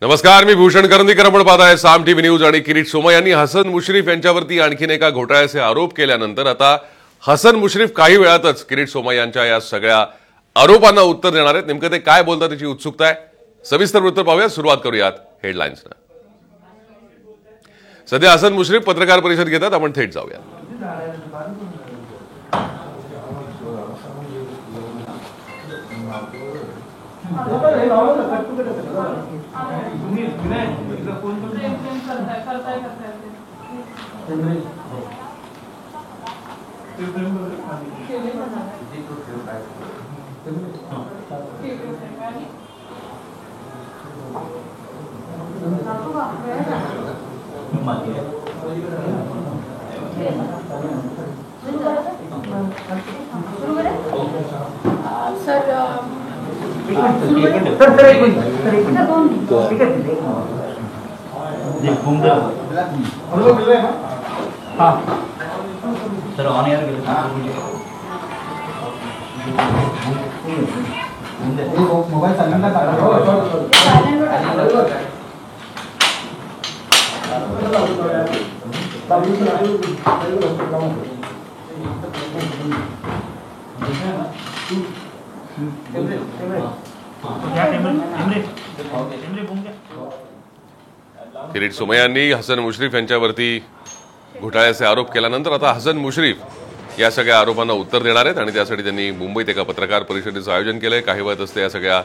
नमस्कार, मी भूषण करंदीकर. आपण पाहताय साम टीव्ही न्यूज. आणि किरीट सोमय्या यांनी हसन मुश्रीफ यांच्यावरती आणखीन एका घोटाळ्याचे आरोप केल्यानंतर आता हसन मुश्रीफ काही वेळातच किरीट सोमय्या यांच्या या सगळ्या आरोपांना उत्तर देणार आहेत. नेमकं ते काय बोलतात त्याची उत्सुकता आहे. सविस्तर वृत्त पाहूया. सुरुवात करूयात हेडलाईन्सनं. सध्या हसन मुश्रीफ पत्रकार परिषद घेतात. आपण थेट जाऊया. Sir on air mobile silent Kirit Somaiya यांनी हसन मुश्रीफ यांच्यावरती घोटाळ्याचे आरोप केल्यानंतर आता हसन मुश्रीफ या सगळ्या आरोपांना उत्तर देणार आहेत आणि त्यासाठी त्यांनी मुंबईत एका पत्रकार परिषदेचं आयोजन केलंय. काही वेळातच ते या सगळ्या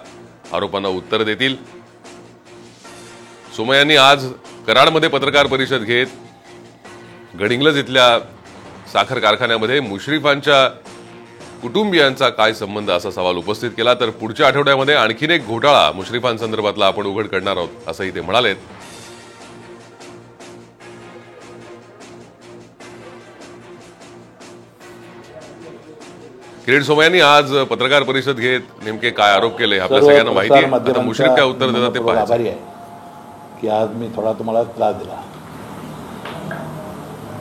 आरोपांना उत्तर देतील. सोमय्या यांनी आज कराडमध्ये पत्रकार परिषद घेत गडिंग्लज इथल्या साखर कारखान्यामध्ये मुश्रीफांच्या कुटुंबियांचा काय संबंध असा सवाल उपस्थित केला. तर पुढच्या आठवड्यामध्ये आणखीन एक घोटाळा मुश्रीफांसंदर्भातला आपण उघड करणार आहोत असंही ते म्हणालेत. किरीट सोमय्या यांनी आज पत्रकार परिषद घेत नेमके काय आरोप केले आपल्या सगळ्यांना माहिती आहे. आता मुश्रीफ काय उत्तर देतात ते पाहायचं. आभारी आहे की आज मी थोडा तुम्हाला त्रास दिला.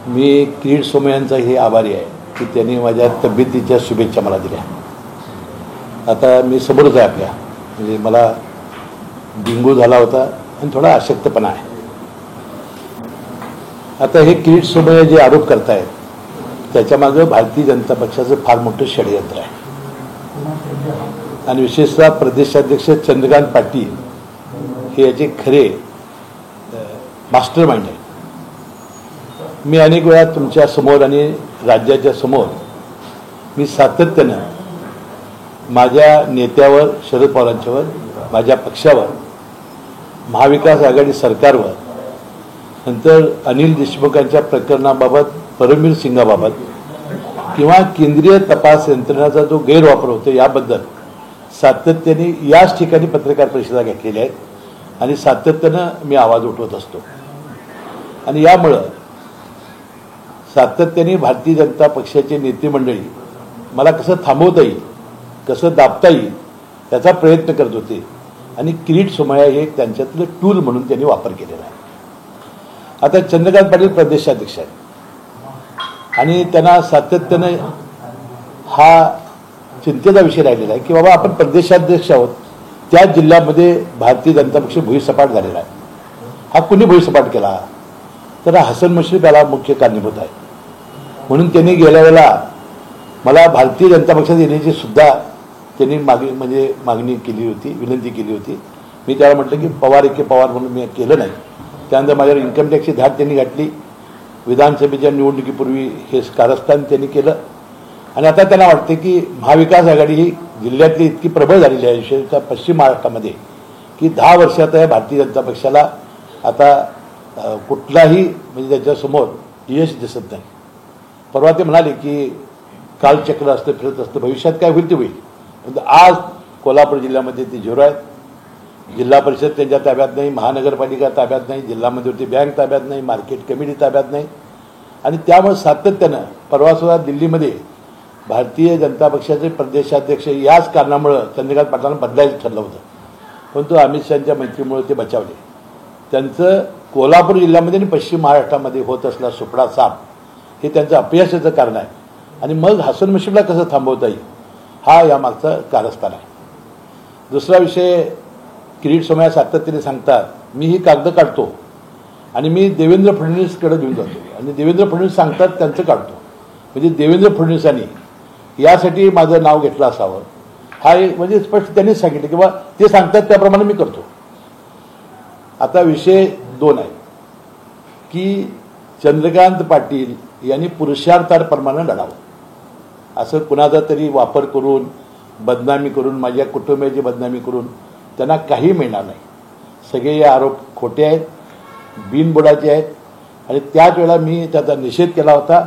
मी किरीट सोमय्या यांचा हे आभारी आहे की त्यांनी माझ्या तब्येतीच्या शुभेच्छा मला दिल्या. आता मी समोरच आहे आपल्या, म्हणजे मला डेंग्यू झाला होता आणि थोडा अशक्तपणा आहे. आता हे किरीट सोमय्या जे आरोप करतायत त्याच्यामागं भारतीय जनता पक्षाचं फार मोठं षडयंत्र आहे. आणि विशेषतः प्रदेशाध्यक्ष चंद्रकांत पाटील हे याचे खरे मास्टर माइंड आहे. मी अनेक वेळा तुमच्या समोर आणि राज्याच्या समोर मी सातत्यानं माझ्या नेत्यावर, शरद पवारांच्यावर, माझ्या पक्षावर, महाविकास आघाडी सरकारवर, नंतर अनिल देशमुखांच्या प्रकरणाबाबत, परमवीर सिंगाबाबत किंवा केंद्रीय तपास यंत्रणेचा जो गैरवापर होतो याबद्दल सातत्याने याच ठिकाणी पत्रकार परिषदा घेतलेल्या आहेत आणि सातत्यानं मी आवाज उठवत असतो. आणि यामुळं सातत्याने भारतीय जनता पक्षाचे नेते मंडळी मला कसं थांबवता येईल, कसं दाबता येईल त्याचा प्रयत्न करत होते. आणि किरीट सोमय्या हे त्यांच्यातलं टूल म्हणून त्यांनी वापर केलेला आहे. आता चंद्रकांत पाटील प्रदेशाध्यक्ष आहेत आणि त्यांना सातत्यानं हा चिंतेचा विषय राहिलेला आहे की बाबा आपण प्रदेशाध्यक्ष आहोत, त्या जिल्ह्यामध्ये भारतीय जनता पक्ष भुईसपाट झालेला आहे. हा कुणी भुईसपाट केला? तर हसन मुश्रीफ याला मुख्य कारणीभूत आहे. म्हणून त्यांनी गेल्या वेळेला मला भारतीय जनता पक्षात येण्याची सुद्धा त्यांनी मागणी केली होती, विनंती केली होती. मी त्याला म्हटलं की पवार एके पवार म्हणून मी केलं नाही. त्यानंतर माझ्यावर इन्कम टॅक्सची धाड त्यांनी घातली. विधानसभेच्या निवडणुकीपूर्वी हे कारस्थान त्यांनी केलं. आणि आता त्यांना वाटते की महाविकास आघाडी ही जिल्ह्यातली इतकी प्रबळ झालेली आहे, विशेषतः पश्चिम महाराष्ट्रामध्ये, की 10 वर्षात या भारतीय जनता पक्षाला आता कुठलाही म्हणजे त्याच्यासमोर यश दिसत नाही. परवा ते म्हणाले की कालचक्र असतं, फिरत असतं, भविष्यात काय होईल ते होईल. पण आज कोल्हापूर जिल्ह्यामध्ये ते झिरो आहेत. जिल्हा परिषद त्यांच्या ताब्यात नाही, महानगरपालिका ताब्यात नाही, जिल्हा मध्यवर्ती बँक ताब्यात नाही, मार्केट कमिटी ताब्यात नाही. आणि त्यामुळे सातत्यानं परवासुद्धा दिल्लीमध्ये भारतीय जनता पक्षाचे प्रदेशाध्यक्ष याच कारणामुळं चंद्रकांत पाटलांना बदलायचं ठरलं होतं, परंतु अमित शहाच्या मैत्रीमुळे ते बचावले. त्यांचं कोल्हापूर जिल्ह्यामध्ये आणि पश्चिम महाराष्ट्रामध्ये होत असलेला सुपडा साप हे त्यांचं अपयशाचं कारण आहे. आणि मग हसन मुश्रीफला कसं थांबवता येईल हा यामागचा कारस्थान आहे. दुसरा विषय किरीट सोमय्या सातत्याने सांगतात मी ही कागद काढतो आणि मी देवेंद्र फडणवीसकडे घेऊन जातो आणि देवेंद्र फडणवीस सांगतात त्यांचं काढतो. म्हणजे देवेंद्र फडणवीसांनी यासाठी माझं नाव घेतलं असावं हा एक म्हणजे स्पष्ट त्यांनीच सांगितलं की बा ते सांगतात त्याप्रमाणे मी करतो. आता विषय 2 आहे की चंद्रकांत पाटील यांनी पुरुषार्थाप्रमाणे लढावं. असं कुणाचा तरी वापर करून बदनामी करून माझ्या कुटुंबियाची बदनामी करून त्यांना काही मिळणार नाही. सगळे हे आरोप खोटे आहेत, बिनबुडाचे आहेत आणि त्याच वेळेला मी त्याचा निषेध केला होता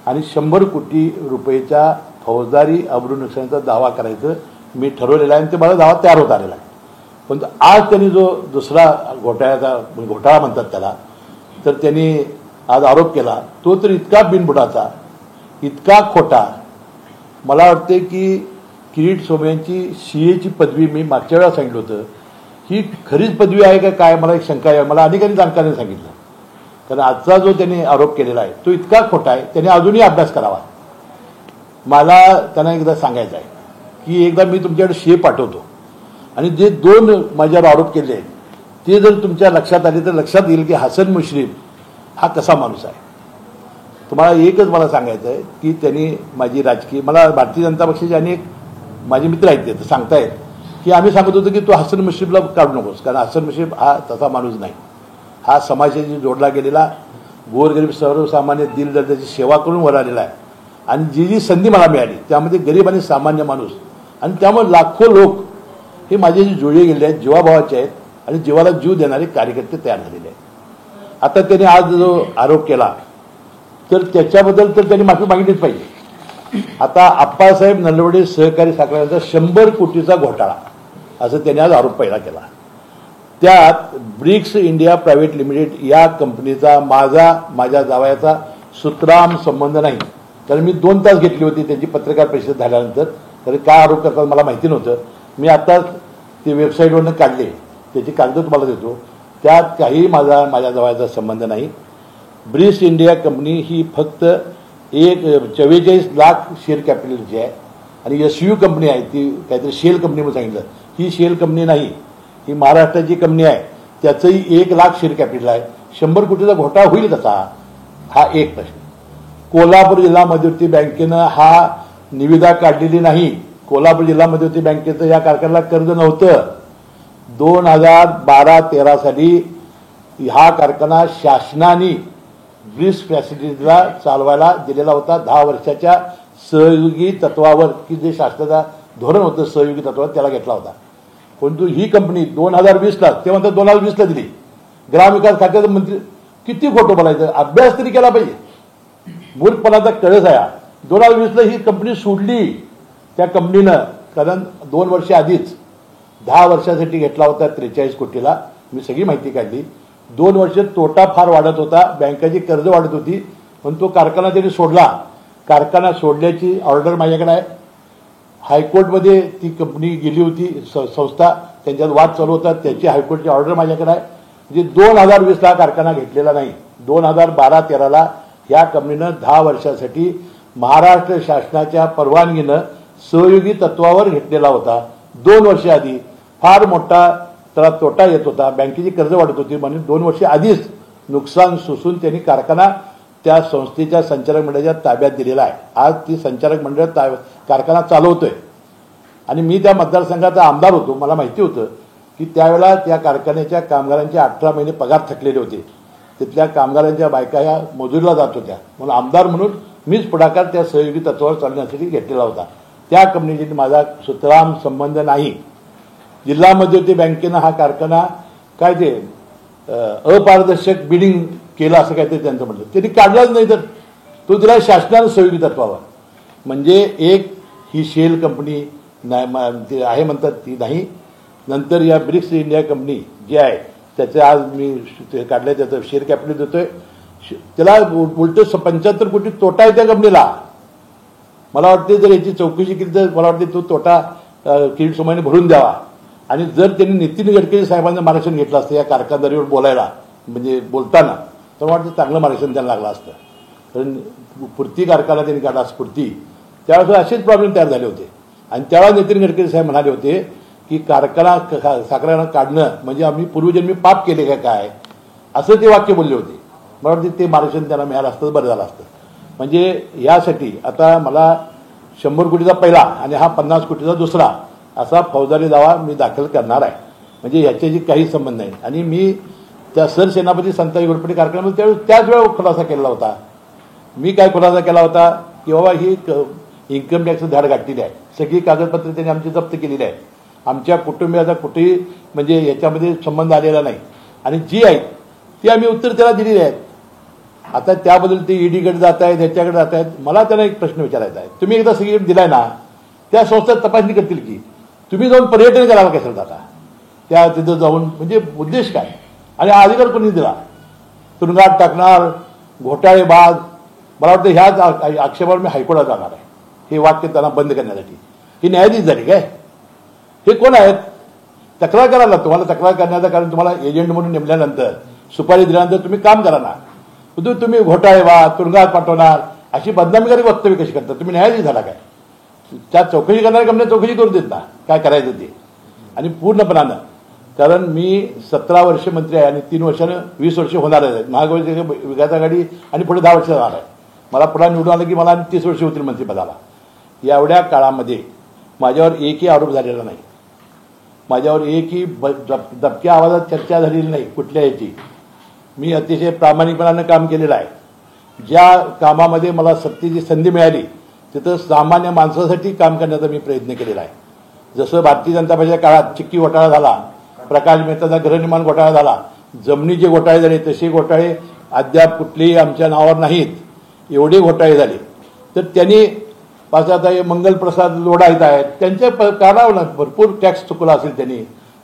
आणि 100 कोटी रुपयेचा फौजदारी अब्रू नुकसानीचा दावा करायचं मी ठरवलेला आहे आणि ते मला दावा तयार होत आलेला आहे. पण आज त्यांनी जो दुसरा घोटाळा म्हणतात त्याला तर त्यांनी आज आरोप केला तो तर इतका बिनबुडाचा इतका खोटा. मला वाटते की किरीट सोमय्यांची CAची पदवी मी मागच्या वेळा सांगितलं होतं ही खरीच पदवी आहे का काय मला एक शंका आहे. मला अनेकांनी जाणकारांनी सांगितलं कारण आजचा जो त्यांनी आरोप केलेला आहे तो इतका खोटा आहे. त्यांनी अजूनही अभ्यास करावा. मला त्यांना एकदा सांगायचं आहे की एकदा मी तुमच्याकडे CA पाठवतो आणि जे 2 माझ्यावर आरोप केले आहेत ते जर तुमच्या लक्षात आले तर लक्षात येईल की हसन मुश्रीफ हा कसा माणूस आहे. तुम्हाला एकच मला सांगायचं आहे की त्यांनी माझी राजकीय मला भारतीय जनता पक्षाचे अनेक माझे मित्र आहेत ते सांगतायत की आम्ही सांगत होतो की तू हसन मुश्रीफला काढू नकोस कारण हसन मुश्रीफ हा तसा माणूस नाही. हा समाजाशी जोडला गेलेला गोरगरीब सर्वसामान्य दिलदर्जाची सेवा करून वर आलेला आहे आणि जी संधी मला मिळाली त्यामध्ये गरीब आणि सामान्य माणूस आणि त्यामुळे लाखो लोक हे माझ्याशी जोडले गेले आहेत, जीवाभावाचे आहेत आणि जीवाला जीव देणारे कार्यकर्ते तयार झालेले आहेत. आता त्यांनी आज जो आरोप केला तर त्याच्याबद्दल तर त्यांनी माफी मागितलीच पाहिजे. आता आप्पासाहेब नलवडे सहकारी साखर कारखान्याचा 100 कोटीचा घोटाळा असं त्यांनी आज आरोप पहिला केला. त्यात ब्रिक्स इंडिया प्रायव्हेट लिमिटेड या कंपनीचा माझ्या जावयाचा सुतराम संबंध नाही. कारण मी 2 तास घेतली होती त्यांची पत्रकार परिषद झाल्यानंतर तर काय आरोप करतात मला माहिती नव्हतं. मी आत्ताच ते वेबसाईटवरनं काढले त्याची कागद तुम्हाला देतो. त्यात काही माझ्या जावयाचा संबंध नाही. ब्रिक्स इंडिया कंपनी ही फक्त 44 लाख शेअर कॅपिटलची आहे आणि SU कंपनी आहे ती काहीतरी शेल कंपनी म्हणून सांगितलं. ही शेल कंपनी नाही ही महाराष्ट्राची कंपनी आहे त्याचंही 1 लाख शेअर कॅपिटल आहे. 100 कोटीचा घोटाळा होईल कसा हा एक प्रश्न. कोल्हापूर जिल्हा मध्यवर्ती बँकेनं हा निविदा काढलेली नाही. कोल्हापूर जिल्हा मध्यवर्ती बँकेचं या कारखान्याला कर्ज नव्हतं. 2012-13 साली हा कारखाना शासनाने ब्रिक्स फॅसिलिटीजला चालवायला दिलेला होता 10 वर्षाच्या सहयोगी तत्वावर की जे शासनाचा धोरण होतं सहयोगी तत्वावर त्याला घेतला होता. परंतु ही कंपनी 2020ला ते म्हणतात 2020ला दिली. ग्रामविकास खात्याचा मंत्री किती खोटं बोलायचं अभ्यास तरी केला पाहिजे. मूर्खपणाचा कळस आहे. 2020ला ही कंपनी सोडली त्या कंपनीनं कारण 2 वर्ष आधीच 10 वर्षासाठी घेतला होता 43 कोटीला. मी सगळी माहिती काढली. 2 वर्ष तोटा फार वाढत होता बँकाची कर्ज वाढत होती पण तो कारखाना त्यांनी सोडला. कारखाना सोडल्याची ऑर्डर माझ्याकडे आहे. हायकोर्टमध्ये ती कंपनी गेली होती संस्था त्यांच्यात वाद चालू होता त्याची हायकोर्टची ऑर्डर माझ्याकडे आहे. म्हणजे 2020ला कारखाना घेतलेला नाही. 2012-13ला या कंपनीनं 10 वर्षासाठी महाराष्ट्र शासनाच्या परवानगीनं सहयोगी तत्वावर घेतलेला होता. 2 वर्ष आधी फार मोठा त्याला तोटा येत होता बँकेची कर्ज वाढत होती म्हणून 2 वर्ष आधीच नुकसान सोसून त्यांनी कारखाना त्या संस्थेच्या संचालक मंडळाच्या ताब्यात दिलेला आहे. आज ती संचालक मंडळ कारखाना चालवतोय आणि मी त्या मतदारसंघाचा आमदार होतो. मला माहिती होतं की त्यावेळेला त्या कारखान्याच्या कामगारांचे 18 महिने पगार थकलेले होते. तिथल्या कामगारांच्या बायका ह्या मजुरीला जात होत्या म्हणून आमदार म्हणून मीच पुढाकार त्या सहयोगी तत्वावर चालण्यासाठी घेतलेला होता. त्या कंपनीशी माझा सुतराम संबंध नाही. जिल्हा मध्यवर्ती बँकेनं हा कारखाना काय ते अपारदर्शक बिडिंग केलं असं काहीतरी त्यांचं म्हणलं. त्यांनी काढलाच नाही तर तो दिला शासनानं सहयोगी तत्वावर. म्हणजे एक ही शेल कंपनी आहे म्हणतात ती नाही. नंतर या ब्रिक्स इंडिया कंपनी जी आहे त्याचे आज मी काढल्या त्याचं शेअर कॅपिटल देतोय त्याला उलट 75 कोटी तोटा आहे त्या कंपनीला. मला वाटते जर याची चौकशी केली तर मला वाटते तो तोटा किरीट सोमय्याने भरून द्यावा. आणि जर त्यांनी नितीन गडकरी साहेबांचं मार्गदर्शन घेतलं असतं या कारखानदारीवर बोलायला म्हणजे बोलताना तर मला वाटतं चांगलं मार्गदर्शन त्यांना लागलं असतं. कारण स्फूर्ती कारखाना त्यांनी काढला स्फूर्ती त्यावेळेस असेच प्रॉब्लेम तयार झाले होते आणि त्यावेळेला नितीन गडकरी साहेब म्हणाले होते की कारखाना साखर काढणं म्हणजे आम्ही पूर्वजन्मी पाप केले का काय, असं ते वाक्य बोलले होते. मला वाटतं ते मार्गदर्शन त्यांना मिळालं असतं तर बरं झालं असतं. म्हणजे यासाठी आता मला 100 कोटीचा पहिला आणि हा 50 कोटीचा दुसरा असा फौजदारी दावा मी दाखल करणार आहे. म्हणजे ह्याच्याशी काही संबंध नाही. आणि मी त्या सरसेनापती संताजी घोरपडे कारखान्यामध्ये त्यावेळेस त्याच वेळा खुलासा केलेला होता. मी काय खुलासा केला होता की बाबा ही इन्कम टॅक्स धाड गाठलेली आहे, सगळी कागदपत्रे त्यांनी आमची जप्त केलेली आहे, आमच्या कुटुंबियाचा कुठेही म्हणजे याच्यामध्ये संबंध आलेला नाही आणि जी आहेत ती आम्ही उत्तर त्याला दिलेली आहेत. आता त्याबद्दल ते ईडीकडे जात आहेत, ह्याच्याकडे जात आहेत. मला त्यांना एक प्रश्न विचारायचा आहे, तुम्ही एकदा सगळीकडे दिलाय ना, त्या संस्था तपासणी करतील की तुम्ही जाऊन पर्यटन करायला कशाला जाता त्या तिथं जाऊन, म्हणजे उद्देश काय आणि अधिकार कोणी दिला, तुरुंगात टाकणार, घोटाळेबाज. मला वाटतं ह्याच आक्षेपावर मी हायकोर्टात जाणार आहे हे वाक्य त्यांना बंद करण्यासाठी. ही न्यायाधीश झाली काय, हे कोण आहेत तक्रार करायला, तुम्हाला तक्रार करण्याचं कारण तुम्हाला एजंट म्हणून नेमल्यानंतर सुपारी दिल्यानंतर तुम्ही काम करा ना. तुम्ही घोटाळेबाज, तुरुंगात पाठवणार अशी बदनामीकारी वक्तव्य कशी करता, तुम्ही न्यायाधीश झाला काय, त्या चौकशी करणाऱ्या कंपन्या चौकशी करू देत ना काय करायचं ते. आणि पूर्णपणानं कारण मी 17 वर्ष मंत्री आहे आणि 3 वर्षानं 20 वर्ष होणार आहेत महाविकास विकास आघाडी आणि पुढे 10 वर्ष जाणार आहे. मला पुन्हा निवडून आलं की मला 30 वर्ष होतील मंत्रिपदाला. एवढ्या काळामध्ये माझ्यावर एकही आरोप झालेला नाही, माझ्यावर एकही दबक्या आवाजात चर्चा झालेली नाही कुठल्या याची. मी अतिशय प्रामाणिकपणानं काम केलेलं आहे. ज्या कामामध्ये मला सत्तेची संधी मिळाली तिथं सामान्य माणसासाठी काम करण्याचा मी प्रयत्न केलेला आहे. जसं भारतीय जनता पक्षाच्या काळात चिक्की घोटाळा झाला, प्रकाश मेहताचा गृहनिर्माण घोटाळा झाला, जमिनीचे घोटाळे झाले, तसे घोटाळे अद्याप कुठलेही आमच्या नावावर नाहीत. एवढे घोटाळे झाले तर त्यांनी पाच हे मंगलप्रसाद लोढायत आहेत त्यांच्या काढावं, भरपूर टॅक्स चुकला असेल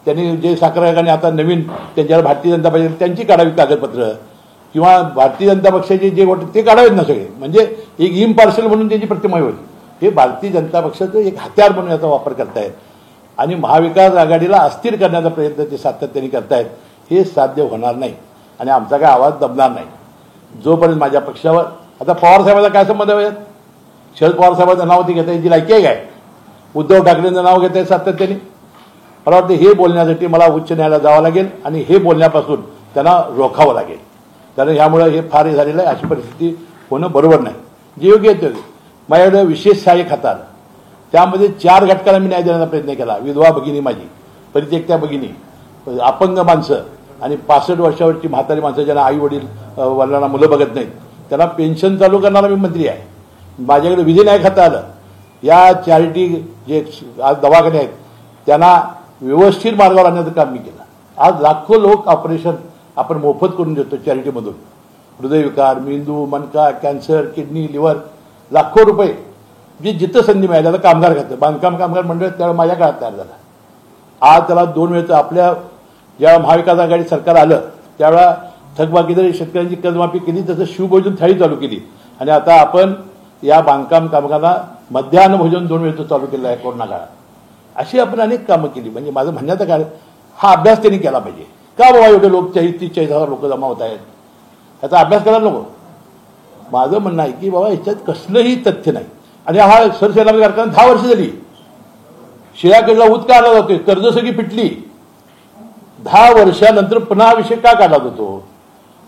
त्यांनी जे साखर कारखाने आता नवीन त्यांच्यावर भारतीय जनता पक्ष त्यांची काढावी कागदपत्र किंवा भारतीय जनता पक्षाचे जे घोटाळे ते काढावेत ना सगळे. म्हणजे एक इम्पार्शल म्हणून त्यांची प्रतिमा होईल. हे भारतीय जनता पक्षाचं एक हत्यार म्हणून याचा वापर करतायत आणि महाविकास आघाडीला अस्थिर करण्याचा प्रयत्न ते सातत्याने करतायत. हे साध्य होणार नाही आणि आमचा काय आवाज दबणार नाही जोपर्यंत माझ्या पक्षावर. आता पवारसाहेबांचा काय संबंध आहे, शरद पवारसाहेबांचं नाव ते घेता याची लायकी आहे काय, उद्धव ठाकरेंचं नाव घेत आहे सातत्याने. मला वाटतं हे बोलण्यासाठी मला उच्च न्यायालयात जावं लागेल आणि हे बोलण्यापासून त्यांना रोखावं लागेल. कारण ह्यामुळे हे फार हे झालेलं आहे, अशी परिस्थिती होणं बरोबर नाही. जे योग्य आहे ते माझ्याकडे विशेष सहाय्यक खातं आलं, त्यामध्ये 4 घटकांना मी न्याय देण्याचा प्रयत्न केला. विधवा भगिनी माझी, परित्यक्त्या भगिनी, अपंग माणसं आणि 65 वर्षावरची म्हातारी माणसं ज्यांना आई वडील वडिलांना मुलं बघत नाहीत त्यांना पेन्शन चालू करणारा मी मंत्री आहे. माझ्याकडे विधी न्याय खातं आलं. या चॅरिटी जे आज दवाखाने आहेत त्यांना व्यवस्थित मार्गावर आणण्याचं काम मी केलं. आज लाखो लोक ऑपरेशन आपण मोफत करून देतो चॅरिटीमधून, हृदयविकार, मेंदू, मणका, कॅन्सर, किडनी, लिव्हर, लाखो रुपये जे जिथं संधी मिळाली. आता कामगार खातं, बांधकाम कामगार मंडळ त्यावेळेला माझ्या काळात तयार झाला. आज त्याला 2 वेळचं आपल्या ज्यावेळा महाविकास आघाडी सरकार आलं त्यावेळेला थकबाकीदारी शेतकऱ्यांची कर्जमाफी केली, तसं शिवभोजन थाळी चालू केली आणि आता आपण या बांधकाम कामगारांना मध्यान्ह भोजन 2 वेळचं चालू केलं आहे कोरोना काळात. अशी आपण अनेक कामं केली. म्हणजे माझं म्हणण्याचं काय, हा अभ्यास त्यांनी केला पाहिजे का बाबा एवढे लोक 30-40 लोक जमा होत आहेत, याचा अभ्यास करायला नको. माझं म्हणणं आहे की बाबा याच्यात कसलंही तथ्य नाही. आणि हा सरसेनापती कारखाना 10 वर्ष झाली शिळ्याकडला ऊत काढला जातोय, कर्ज सगळी पिटली. 10 वर्षानंतर पुन्हा विषय का काढला जातो,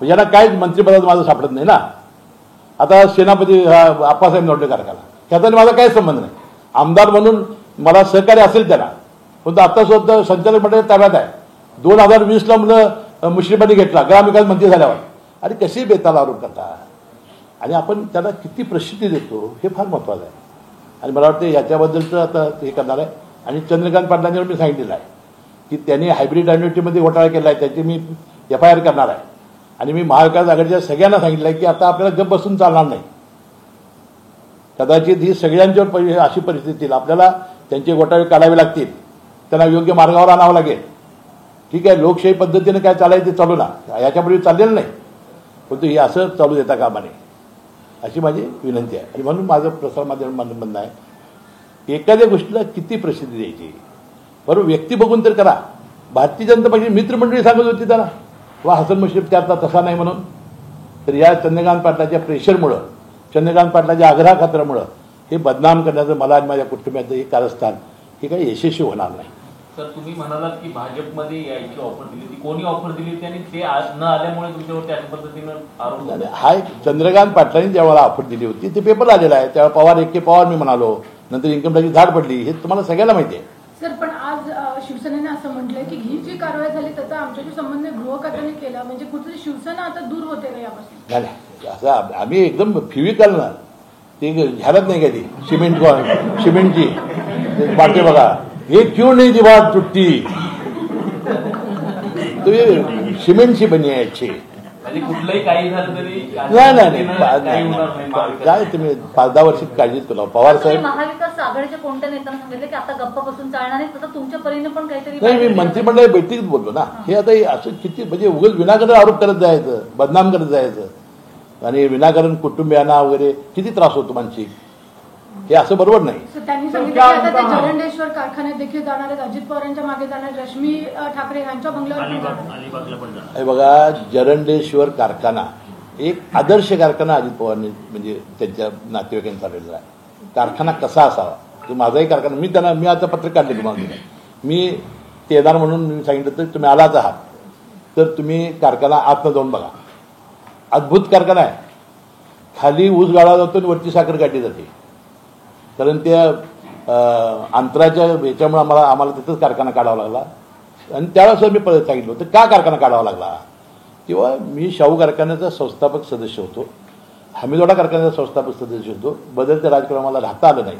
यांना काय मंत्रिपदात माझं सापडत नाही ना. आता सेनापती आप्पासाहेब नोडले कारखाना त्याचा माझा काही संबंध नाही. आमदार म्हणून मला सहकार्य असेल त्याला, पण आता सुद्धा संचालक मंडळ ताब्यात आहे. 2020ला मुलं मुश्रीफांनी घेतला ग्रामविकास मंत्री झाल्यावर. आणि कशी बेताल आरोप करता आणि आपण त्याला किती प्रसिद्धी देतो हे फार महत्त्वाचं आहे. आणि मला वाटतं याच्याबद्दलचं आता हे करणार आहे. आणि चंद्रकांत पाटलांवर मी सांगितलेलं आहे की त्यांनी हायब्रिड अॅन्युइटीमध्ये घोटाळा केला आहे, त्याची मी FIR करणार आहे. आणि मी महाविकास आघाडीच्या सगळ्यांना सांगितलं आहे की आता आपल्याला गप्प बसून चालणार नाही. कदाचित ही सगळ्यांच्यावर अशी परिस्थिती येईल, आपल्याला त्यांचे घोटाळे काढावे लागतील, त्यांना योग्य मार्गावर आणावं लागेल. ठीक आहे, लोकशाही पद्धतीने काय चालायचं ते चालू ना, याच्यापूर्वी चाललेलं नाही, परंतु हे असं चालू देता कामा नये अशी माझी विनंती आहे. आणि म्हणून माझं प्रसारमाध्यम म्हणणं आहे, एखाद्या गोष्टीला किती प्रसिद्धी द्यायची, बरोबर व्यक्ती बघून तर करा. भारतीय जनता पक्षाची मित्रमंडळी सांगत होती त्याला वा हसन मुश्रीफ त्यातला तसा नाही म्हणून. तर या चंद्रकांत पाटलाच्या प्रेशरमुळं, चंद्रकांत पाटलाच्या आग्रहाखात्रामुळं हे बदनाम करण्याचं मला आणि माझ्या कुटुंबाचं हे कारस्थान हे काही यशस्वी होणार नाही. तर तुम्ही म्हणालात की भाजपमध्ये यायची ऑफर दिली होती, कोणी ऑफर दिली होती आणि ते न आल्यामुळे तुमच्यावरती अशा पद्धतीनं आरोप झाले? हा एक चंद्रकांत पाटलांनी ज्या मला ऑफर दिली होती ते पेपर आलेला आहे. त्यावेळेला पवार एके पवार मी म्हणालो, नंतर इन्कम टॅक्सची झाड पडली, हे तुम्हाला सगळ्याला माहिती आहे. सर, पण आज शिवसेनेने असं म्हटलंय की ही जी कारवाई झाली त्याचा आमच्याशी संबंध गृह खात्याने केला, म्हणजे कुठेतरी शिवसेना आता दूर होते का यापासून? नाही असं आम्ही एकदम फिविकल ना ते घ्यायलाच नाही का ती सिमेंटची पाटे बघा, हे क्यों नहीं दीवार टूटती, तो ये सिमेंटची बनी आहे अच्छी. म्हणजे कुठलंही काही झालं तरी काय तुम्ही 5-10 वर्ष काळजीच करा. पवार साहेब महाविकास आघाडीच्या कोणत्या नेत्यांना सांगितलं की आता गप्पा बसून चालणार नाही, आता तुमच्या परीने पण काहीतरी? नाही, मी मंत्रिमंडळ बैठकीत बोललो ना. हे आता असं किती म्हणजे उगाच विनाकारण आरोप करत जायचं, बदनाम करत जायचं आणि विनाकारण कुटुंबियांना वगैरे किती त्रास होतो मानसिक, हे असं बरोबर नाही. त्यांनी सांगितलं की आता ते जरंडेश्वर कारखान्यात देखील जाणार आहेत, अजित पवारांच्या मागे जाणार, रश्मी ठाकरे यांच्या बंगल्यावर. हे बघा, जरंडेश्वर कारखाना एक आदर्श कारखाना अजित पवारांनी म्हणजे त्यांच्या नातेवाईकांनी चालवलेला आहे. कारखाना कसा असावा, तो माझाही कारखाना, मी आता पत्र काढले तुम्हाला, मी ते येणार म्हणून मी सांगितलं तर तुम्ही आलाच आहात तर तुम्ही कारखाना आतनं जाऊन बघा. अद्भुत कारखाना आहे. खाली ऊस गाळा जातो आणि वरती साखर काढली जाते, कारण त्या अंतराच्या ह्याच्यामुळे आम्हाला तिथंच कारखाना काढावा लागला. आणि त्यावेळेस मी परत सांगितलं होतं का कारखाना काढावा लागला. किंवा मी शाहू कारखान्याचा संस्थापक सदस्य होतो, हमीदवाडा कारखान्याचा संस्थापक सदस्य होतो. बदलत्या राजकारणाला राहता आलं नाही,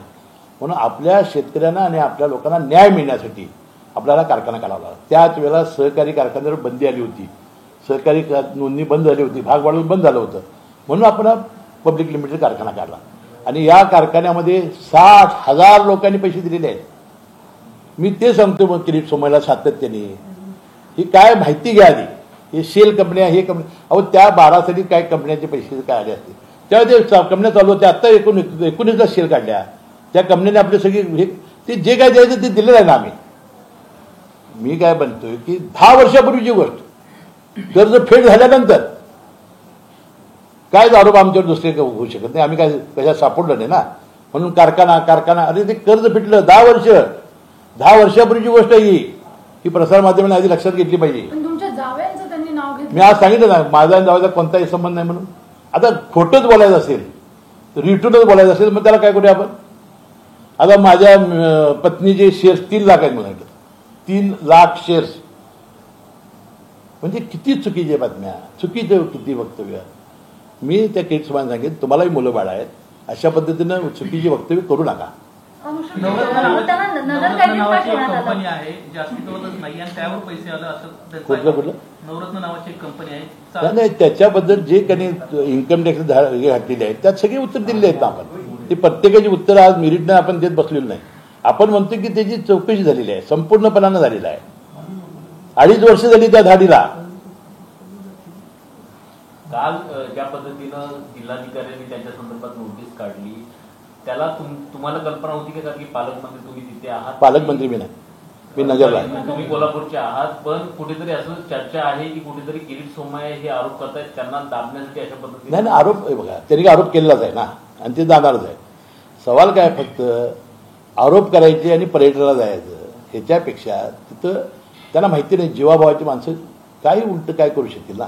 म्हणून आपल्या शेतकऱ्यांना आणि आपल्या लोकांना न्याय मिळण्यासाठी आपल्याला कारखाना काढावा लागला. त्याच वेळेला सहकारी कारखान्यावर बंदी आली होती, सहकारी नोंदणी बंद झाली होती, भाग वाढवून बंद झालं होतं, म्हणून आपण पब्लिक लिमिटेड कारखाना काढला. आणि या कारखान्यामध्ये 60,000 लोकांनी पैसे दिलेले आहेत. मी ते सांगतो मग किरीट सोमय्याला सातत्याने, ही काय माहिती घ्या आधी. हे शेल कंपन्या, हे कंपनी, अहो त्या 12 काय कंपन्यांचे पैसे काय आले असते त्यावेळी ते कंपन्या चालू होत्या. आत्ता 19ला शेल काढल्या त्या कंपनीने आपले सगळे हे ते जे काय द्यायचं ते दिलेलं आहे ना. मी काय म्हणतोय की 10 वर्षापूर्वीची गोष्ट कर्ज फेड झाल्यानंतर काय आरोप आमच्यावर दुसरे होऊ शकत नाही. आम्ही काय कशा सापडलं नाही ना, म्हणून कारखाना अरे ते कर्ज फिटलं 10 वर्षापूर्वीची गोष्ट ही प्रसार माध्यमांनी आधी लक्षात घेतली पाहिजे. तुमच्या जावयांचं त्यांनी नाव घेतलं, मी आज सांगितलं ना माझा जावयाचा कोणताही संबंध नाही म्हणून. आता खोटंच बोलायचं असेल, रिटूनच बोलायचं असेल, मग त्याला काय करूया आपण. आता माझ्या पत्नीचे शेअर्स 3 लाख आहेत म्हणून, 3 लाख शेअर्स म्हणजे किती चुकीच्या बातम्या, चुकीचं किती वक्तव्य. मी त्या किरीट सोमय्यांना सांगेन तुम्हालाही मुलं बाळ आहेत, अशा पद्धतीनं चुकीची वक्तव्य करू नका. कंपनी आहे जी अस्तित्वातच नाही आणि त्यावर पैसे आले असं कुठलं नवरत्न नावाची एक कंपनी आहे. नाही, त्याच्याबद्दल जे काही इन्कम टॅक्स हे घातलेले आहेत त्यात सगळे उत्तर दिलेले आहेत ना आपण. ते प्रत्येकाची उत्तर आज मेरिटनं आपण देत बसलेलो नाही. आपण म्हणतो की त्याची चौकशी झालेली आहे, संपूर्णपणानं झालेला आहे. 2.5 वर्ष झाली त्या धाडीला. काल ज्या पद्धतीनं जिल्हाधिकाऱ्यांनी त्यांच्या संदर्भात नोटीस काढली त्याला तुम्हाला कल्पना होती का की पालकमंत्री तुम्ही तिथे आहात? पालकमंत्री मी नाही, मी नगरला आहे. तुम्ही कोल्हापूरचे आहात, पण कुठेतरी असं चर्चा आहे की कुठेतरी किरीट सोमय्या हे आरोप करतायत त्यांना दाबण्यासाठी अशा पद्धतीने. नाही, आरोप बघा त्यांनी आरोप केलेलाच आहे ना आणि ते जाणारच आहे. सवाल काय फक्त आरोप करायचे आणि पर्यटनाला जायचं, ह्याच्यापेक्षा तिथं त्यांना माहिती नाही जीवाभावाची माणसं काही उलट काय करू शकतील ना.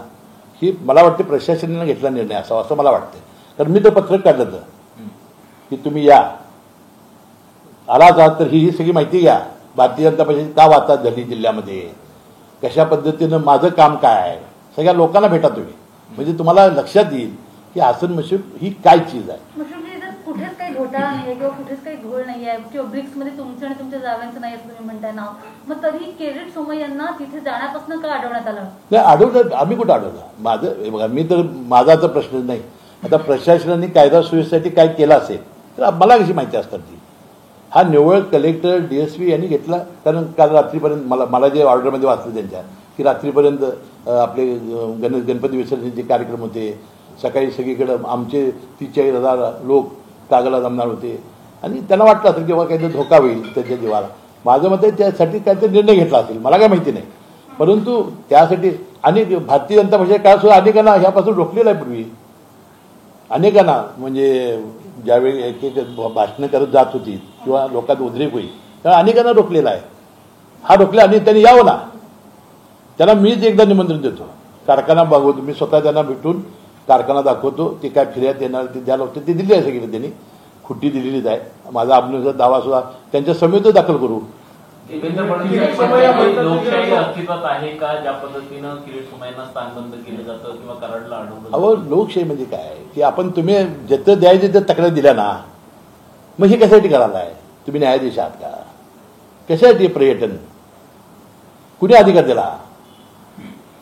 ही मला वाटते प्रशासनाने घेतला निर्णय असावा असं मला वाटतं. कारण मी तर पत्रक काढलं तर की तुम्ही या आलाच आहात तर ही सगळी माहिती घ्या. भारतीय जनता पक्ष का वाताहत झाली जिल्ह्यामध्ये, कशा पद्धतीनं माझं काम काय आहे, सगळ्या लोकांना भेटा तुम्ही, म्हणजे तुम्हाला लक्षात येईल की हसन मुश्रीफ ही काय चीज आहे. कुठेच काही घोटाळा नाहीये किंवा कुठेच काही घोळ नाहीये किंवा ब्रिक्समध्ये तुमचं आणि तुमच्या जागांचं नाही असं तुम्ही म्हणताय नाव, मग तरी किरीट सोमय्यांना तिथे जाण्यापासून का अडवण्यात आलं? नाही, अडवलं आम्ही कुठं अडवलं. माझं बघा, मी तर माझा तर प्रश्न नाही. आता प्रशासनाने कायदा सुव्यवस्थेसाठी काय केलं असेल तर मला कशी माहिती असतात ती. हा निव्वळ कलेक्टर DSP यांनी घेतला. कारण काल रात्रीपर्यंत मला जे ऑर्डरमध्ये वाचलं त्यांच्या की रात्रीपर्यंत आपले गणपती विसर्जनचे कार्यक्रम होते, सकाळी सगळीकडं आमचे 43,000 लोक कागला जमणार होते आणि त्यांना वाटलं असेल किंवा काहीतरी धोका होईल त्याच्या जीवाला. माझं मत आहे त्यासाठी काहीतरी निर्णय घेतला असेल, मला काय माहिती नाही. परंतु त्यासाठी अनेक भारतीय जनता पक्षाच्या काळात सुद्धा अनेकांना ह्यापासून रोखलेलं आहे. पूर्वी अनेकांना म्हणजे ज्यावेळी एक भाषणं करत जात होती किंवा लोकांत उद्रेक होईल त्यावेळी अनेकांना रोखलेलं आहे. हा रोखला आणि त्यांनी यावं ना. त्यांना मीच एकदा निमंत्रण देतो, कारखाना बघवतो, मी स्वतः त्यांना भेटून कारखाना दाखवतो. ते काय फिर्याद देणार ते द्यायला होते ते दिली आहे सगळी, त्यांनी खुट्टी दिलेलीच आहे. माझा अभिनयाचा दावा सुद्धा त्यांच्या समेत दाखल करू. देवेंद्र फडणवीस लोकशाही अस्तित्वात आहे का, ज्या पद्धतीनं किरीट सोमय्यांना स्थानबंद केलं जातं किंवा कराडला अडवलं? अहो, लोकशाही म्हणजे काय की आपण तुम्ही जिथं द्यायचे त्या तक्रार दिल्या ना, मग हे कशासाठी करायला आहे? तुम्ही न्यायाधीश आहात का? कशासाठी पर्यटन कुणी अधिकार दिला?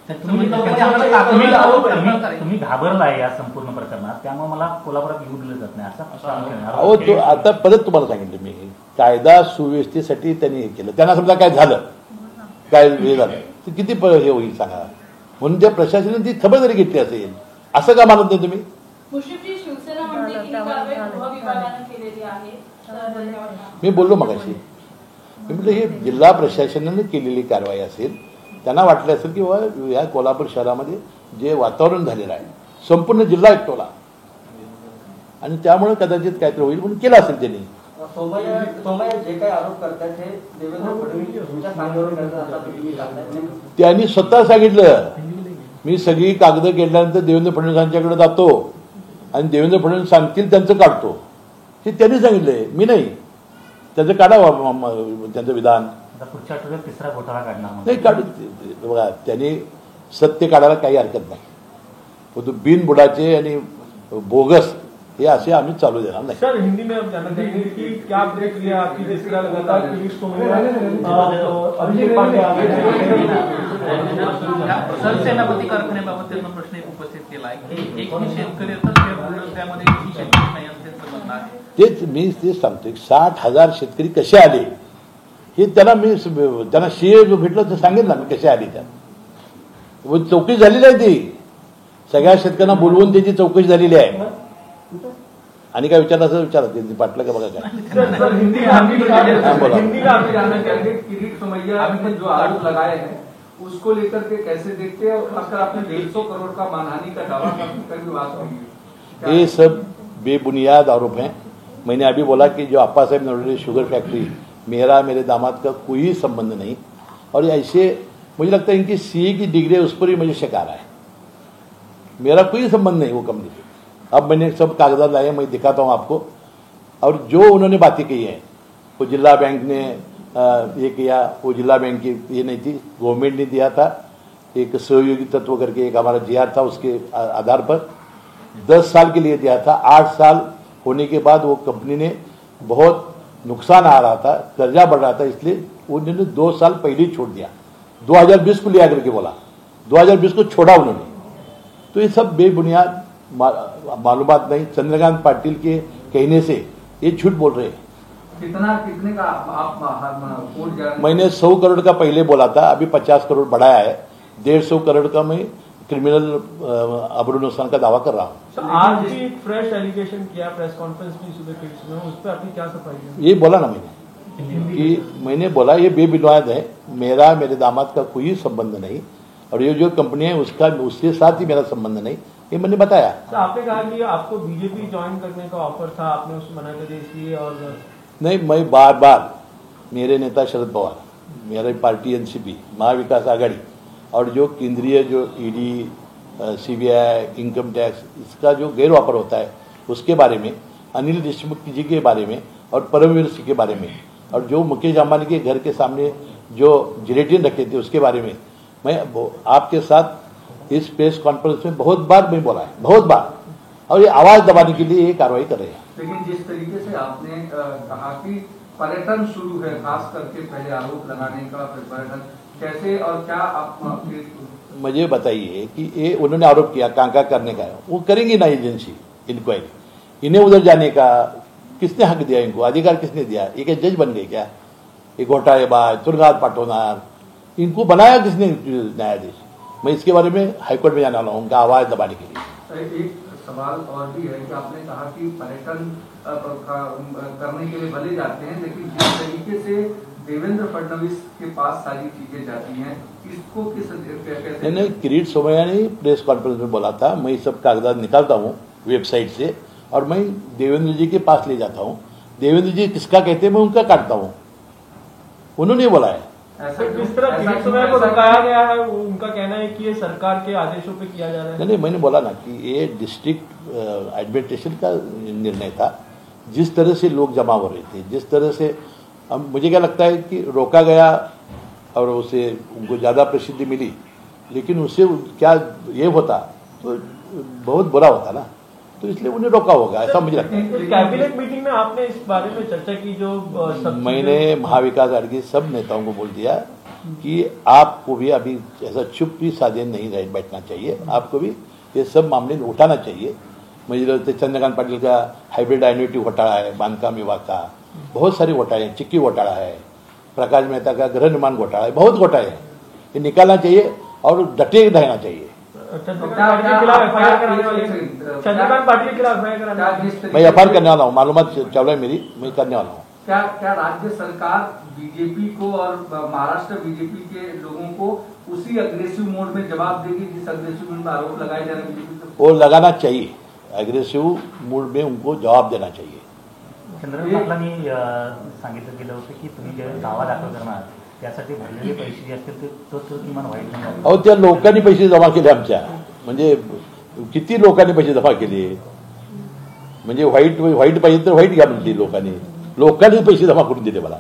तुम्ही घाबरलाय या संपूर्ण प्रकरणात, त्यामुळे मला कोल्हापुरात येऊ दिलं जात नाही असं. अहो, तो आता परत तुम्हाला सांगितलं मी, कायदा सुव्यवस्थेसाठी त्यांनी हे केलं. त्यांना समजा काय झालं, काय हे झालं तर किती हे होईल सांगा. म्हणून त्या प्रशासनाने ती खबरदारी घेतली असेल, असं का मानत नाही तुम्ही? मुश्रीफची शिवसेना म्हणते की ही कारवाई गृहविभागाने केलेली आहे. मी बोललो मगाशी, मी म्हटलं हे जिल्हा प्रशासनाने केलेली कारवाई असेल. त्यांना वाटलं असेल की बाबा या कोल्हापूर शहरामध्ये जे वातावरण झालेलं आहे, संपूर्ण जिल्हा एकटोला, आणि त्यामुळे कदाचित काहीतरी होईल म्हणून केलं असेल त्यांनी. सोमय्या जे काही आरोप करतात ते देवेंद्र फडणवीस तुमच्या सांगण्यावर करतात असं तुम्ही सांगताय. त्यांनी स्वतः सांगितलं, मी सगळी कागदं केल्यानंतर देवेंद्र फडणवीसांच्याकडे जातो आणि देवेंद्र फडणवीस सांगतील त्यांचं काढतो. हे त्यांनी सांगितलंय, मी नाही. त्याचं काढावं त्यांचं विधान. पुढच्या आठवड्यात तिसरा घोटाळा काढणार नाही काढू. बघा, त्यांनी सत्य काढायला काही हरकत नाही, परंतु बिनबुडाचे आणि बोगस हे असे आम्ही चालू देणार नाही. सर, हिंदी में आप जानना चाहेंगे कि क्या ब्रेक लिया आपकी जिस तरह लगातार किरीट सोमय्या अभिषेक पांडे सरसेनापती कारखान्याबाबत त्यांना प्रश्न एक उपस्थित केला आहे की एक शेतकरी असतात त्यामध्ये शेतकरी नाही असं त्यांचं म्हणणं आहे. तेच मी तेच सांगतोय, 60,000 शेतकरी कसे आले हे त्यांना शिये जो भेटलं तर सांगेल ना मी कसे आले. त्यात चौकशी झालेली आहे, ती सगळ्या शेतकऱ्यांना बोलवून त्याची चौकशी झालेली आहे. आणि काय विचारलं असं विचारत पाटलं का बघा काय. सर, हिंदी में आप जानना चाहेंगे किरीट सोमय्या ने जो आरोप लगाए हैं उसको लेकर के कैसे देखते हैं, और खासकर आपने 150 करोड़ का मानहानि का दावा करके बात हुई. ये सब बेबुनियाद आरोप हैं. मैंने अभी बोला कि जो अप्पा साहब नरोडे शुगर फैक्ट्री, मेरा मेरे दामाद का कोई संबंध नहीं. और ऐसे मुझे लगता है इनकी सीए की डिग्री उस पर ही मुझे शक आ रहा है. मेरा कोई संबंध नहीं वो कंपनी से. अब मैंने सब कागजात लाए, मैं दिखाता हूँ आपको. और जो उन्होंने बातें कही है, वो जिला बैंक ने ये किया, वो जिला बैंक की ये नहीं थी, गवर्नमेंट ने दिया था एक सहयोगी तत्व करके, एक हमारा जीआर था, उसके आधार पर 10 साल के लिए दिया था. 8 साल होने के बाद वो कंपनी ने बहुत नुकसान आ रहा था, कर्जा बढ़ रहा था, इसलिए उन्होंने 2 साल पहले ही छोड़ दिया. 2020 को लिया करके बोला, 2020 को छोड़ा उन्होंने. तो ये सब बेबुनियाद मालूमात नहीं. चंद्रकांत पाटिल के कहने से ये झूठ बोल रहे हैं. कितने का आप कोर्ट जा रहे हैं? मैंने 100 करोड़ का पहले बोला था, अभी 50 करोड़ बढ़ाया है. 150 करोड़ का मैं क्रिमिनल अबरू नुकसान का दावा कर रहा हूँ. तो आज भी फ्रेश एलिगेशन किया प्रेस कॉन्फ्रेंस की सुबह किरीट में, उस पर आपकी क्या सफाई है? ये बोला ना मैंने कि मैंने बोला ये बेबुनियाद है, मेरा मेरे दामाद का कोई संबंध नहीं, और ये जो कंपनी है उसका उसके साथ ही मेरा संबंध नहीं, ये मैंने बताया. तो आपने कहा कि आपको बीजेपी ज्वाइन करने का ऑफर था, आपने उसको मना कर दिया इसलिए. और नहीं, मैं बार बार मेरे नेता शरद पवार, मेरी पार्टी एनसीपी महाविकास आघाड़ी, और जो केंद्रीय जो ईडी सीबीआई इनकम टैक्स इसका जो गैरवापर होता है उसके बारे में, अनिल देशमुख जी के बारे में और परमवीर सिंह के बारे में, और जो मुकेश अंबानी के घर के सामने जो जिलेटिन रखे थे उसके बारे में मैं आपके साथ इस प्रेस कॉन्फ्रेंस में बहुत बार मैं बोला है, बहुत बार. और ये आवाज दबाने के लिए ये कार्रवाई कर रहे हैं. लेकिन जिस तरीके से आपने कहा कि पर्यटन शुरू है, खास करके पहले आरोप लगाने का, फिर पर्यटन कैसे और क्या आप मुझे बताइए कि ये उन्होंने आरोप किया कांका करने का, वो करेंगी ना एजेंसी इंक्वायरी. इन्हें उधर जाने का किसने हक दिया, इनको अधिकार किसने दिया? ये क्या जज बन गए क्या? ये घोटालेबाज तुरुंगात पाठवणार, इनको बनाया किसने न्यायाधीश? मैं इसके बारे में हाईकोर्ट में जाने वाला हूँ, उनका आवाज दबाने के लिए. एक सवाल और भी है कि आपने कहा कि पर्यटन करने के लिए भले जाते हैं, लेकिन जिस तरीके से देवेंद्र फडणवीस के पास सारी चीजें जाती हैं, इसको किस कैसे? नहीं, किरीट सोमय्या ने प्रेस कॉन्फ्रेंस में बोला था, मैं सब कागजात निकालता हूँ वेबसाइट से और मैं देवेंद्र जी के पास ले जाता हूँ. देवेंद्र जी किसका कहते हैं मैं उनका काटता हूँ. उन्होंने बोला है. ऐसा क्यों? किस तरह किरीट सोमैया को रुकाया गया है? उनका कहना है कि ये सरकार के आदेशों पे किया जा रहा है। नहीं, मैंने बोला ना कि ये डिस्ट्रिक्ट एडमिनिस्ट्रेशन का निर्णय था। जिस तरह से लोग जमा हो रहे थे, जिस तरह से अब मुझे क्या लगता है कि रोका गया और उसे उनको ज़्यादा प्रसिद्धि मिली, लेकिन उससे क्या ये होता तो बहुत बुरा होता ना, तो इसलिए उन्हें रोका होगा, ऐसा मुझे लगता है। कैबिनेट मीटिंग में आपने इस बारे में चर्चा की जो मैंने महाविकास आघाड़ी के सब नेताओं को बोल दिया कि आपको भी अभी ऐसा चुप भी साधे नहीं रह बैठना चाहिए, आपको भी ये सब मामले उठाना चाहिए। मुझे लगता है चंद्रकांत पाटिल का हाइब्रिड एन्युटी घोटाला है, बांधकाम विभाग का बहुत सारे घोटाले हैं, चिक्की घोटाला है, प्रकाश मेहता का गृह निर्माण घोटाला है, बहुत घोटाले हैं, ये निकालना चाहिए और डटे रहना चाहिए। चंद्रकांत पाटिल के खिलाफ एफआईआर कराने वाले चंद्रकांत पाटिल के खिलाफ एफआईआर कराने वाले मैं एफआईआर करने वाला हूँ, मालूमात चल रहा है मेरी, मैं करने वाला हूँ। क्या राज्य सरकार बीजेपी को और महाराष्ट्र बीजेपी के लोगों को उसी अग्रेसिव मोड में जवाब देगी जिस अग्रेसिव मोड में आरोप लगाए जा रहे हैं बीजेपी को? वो लगाना चाहिए, अग्रेसिव्ह मूड में उनको जवाब देना चाहिए। चंद्रकांत पाटलांनी सांगितलं गेलं होतं की तुम्ही ज्यावेळेस दावा दाखल करणार त्यासाठी भरलेले पैसे जे असतील तो किमान व्हाईट नाही अहो, त्या लोकांनी पैसे जमा केले आमच्या, म्हणजे किती लोकांनी पैसे जमा केले, म्हणजे व्हाईट पाहिजे तर व्हाईट घ्या म्हणते लोकांनी पैसे जमा करून दिले मला।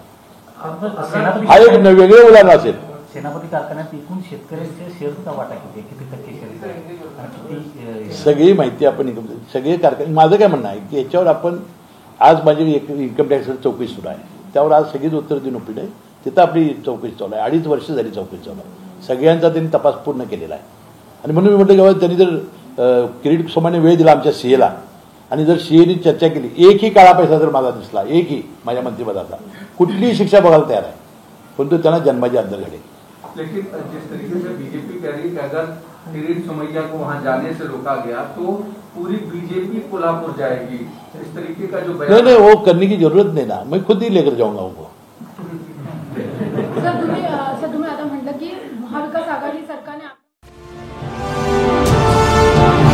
हा एक वेगळे उदाहरण असेल। सेनापती कारखान्यात एकूण शेतकऱ्यांच्या शेअरचा वाटा किती टक्के शेअर सगळी माहिती आपण सगळे कारखाने, माझं काय म्हणणं आहे की याच्यावर आपण आज माझी इन्कम टॅक्सवर चौकशी सुरू आहे, त्यावर आज सगळीच उत्तर देऊन उपयोग आहे, तिथं आपली चौकशी चालू आहे, 2.5 वर्ष झाली चौकशी चालू आहे, सगळ्यांचा त्यांनी तपास पूर्ण केलेला आहे। आणि म्हणून मी म्हटलं की त्यांनी जर किरीट सोमय्याने वेळ दिला आमच्या सीएला आणि जर सीएनी चर्चा केली, एकही काळा पैसा जर माझा दिसला, एकही माझ्या मंत्रिपदाचा, कुठलीही शिक्षा बघायला तयार आहे, परंतु त्यांना जन्माची अंदर घडेल। लेकिन जिस तरीके से बीजेपी कह रही है कि अगर किरीट सोमैया को वहां जाने से रोका गया तो पूरी बीजेपी कोल्हापुर जाएगी, इस तरीके का जो नहीं, वो करने की जरूरत नहीं ना, मैं खुद ही लेकर जाऊंगा उनको। सर तुम्ही आता म्हटलं की महाविकास आघाडी सरकारने